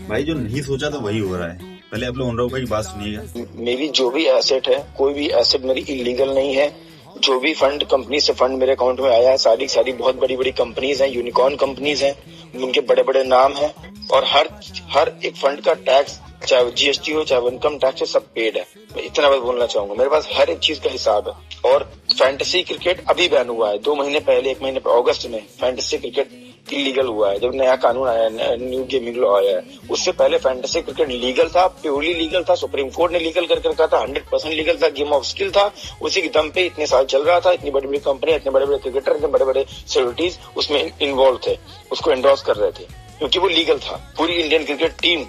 भाई जो नहीं सोचा तो वही हो रहा है। पहले आप लोग अनुराग भाई की बात सुनिएगा। मेरी जो भी एसेट है, कोई भी एसेट मेरी इलीगल नहीं है। जो भी फंड कंपनी से फंड मेरे अकाउंट में आया है, सारी सारी बहुत बड़ी बड़ी कंपनीज हैं, यूनिकॉर्न कंपनीज हैं, उनके बड़े बड़े नाम हैं। और हर एक फंड का टैक्स, चाहे वो जीएसटी हो चाहे वो इनकम टैक्स हो, सब पेड है। मैं इतना बात बोलना चाहूंगा, मेरे पास हर एक चीज का हिसाब है। और फैंटेसी क्रिकेट अभी बैन हुआ है, 2 महीने पहले, 1 महीने पहले अगस्त में फैंटेसी क्रिकेट इलीगल हुआ है। जब नया कानून आया, न्यू गेमिंग लॉ आया है, उससे पहले फैंटेसी क्रिकेट लीगल था, प्योरली लीगल था। सुप्रीम कोर्ट ने लीगल करके रखा था, 100% लीगल था, गेम ऑफ स्किल था। उसी के दम पे इतने साल चल रहा था। इतनी बड़ी बड़ी कंपनी, इतने बड़े बड़े क्रिकेटर, इतने बड़े बड़े सेलिब्रिटीज उसमें इन्वॉल्व थे, उसको एंडोर्स कर रहे थे, क्योंकि वो लीगल था। पूरी इंडियन क्रिकेट टीम,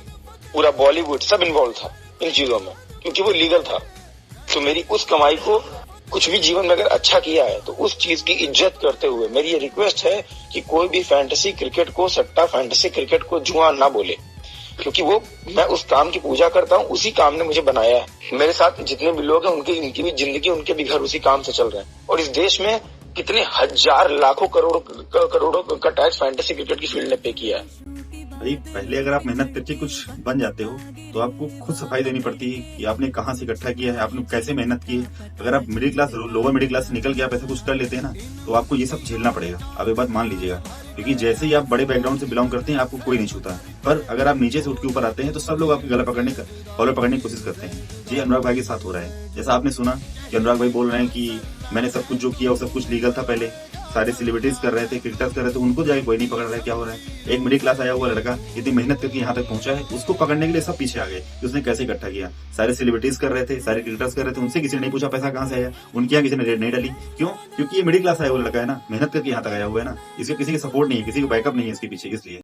पूरा बॉलीवुड सब इन्वॉल्व था इन चीजों में, क्योंकि वो लीगल था। तो मेरी उस कमाई को, कुछ भी जीवन में अगर अच्छा किया है तो उस चीज की इज्जत करते हुए मेरी ये रिक्वेस्ट है कि कोई भी फैंटेसी क्रिकेट को सट्टा, फैंटेसी क्रिकेट को जुआ ना बोले, क्योंकि वो, मैं उस काम की पूजा करता हूँ, उसी काम ने मुझे बनाया है। मेरे साथ जितने भी लोग हैं, इनकी भी जिंदगी, उनके भी घर उसी काम से चल रहे हैं। और इस देश में कितने हजार लाखों करोड़ों का टैक्स फैंटेसी क्रिकेट की फील्ड ने पे किया है। भाई पहले अगर आप मेहनत करके कुछ बन जाते हो तो आपको खुद सफाई देनी पड़ती है कि आपने कहाँ से इकट्ठा किया है, आपने कैसे मेहनत की है। अगर आप middle class, lower middle class से निकल के आप ऐसा कुछ कर लेते हैं ना, तो आपको ये सब झेलना पड़ेगा। आप एक बात मान लीजिएगा, क्योंकि जैसे ही आप बड़े बैकग्राउंड से बिलोंग करते हैं आपको कोई नहीं छूता। पर अगर आप नीचे से उठ के ऊपर आते हैं तो सब लोग आपकी गला कॉलर पकड़ने की कोशिश करते हैं। जी अनुराग भाई के साथ हो रहा है। जैसा आपने सुना कि अनुराग भाई बोल रहे हैं कि मैंने सब कुछ जो किया वो सब कुछ लीगल था। पहले सारे सेलिब्रिटीज कर रहे थे, क्रिकेटर्स कर रहे थे, उनको जाके कोई नहीं पकड़ रहा है। क्या हो रहा है, एक मिडिल क्लास आया हुआ लड़का इतनी मेहनत करके यहाँ तक पहुंचा है, उसको पकड़ने के लिए सब पीछे आ गए कि उसने कैसे इकट्ठा किया। सारे सेलिब्रिटीज कर रहे थे, सारे क्रिकेटर्स कर रहे थे, उनसे किसी ने नहीं पूछा पैसा कहाँ से आया, उनके यहाँ किसी ने रेड नहीं डाली। क्यों? क्योंकि ये मिडिल क्लास आया हुआ लड़का है ना, मेहनत करके यहाँ तक आया हुआ है ना, इसके किसी की सपोर्ट नहीं है, किसी को बैकअप नहीं है इसके पीछे, इसलिए।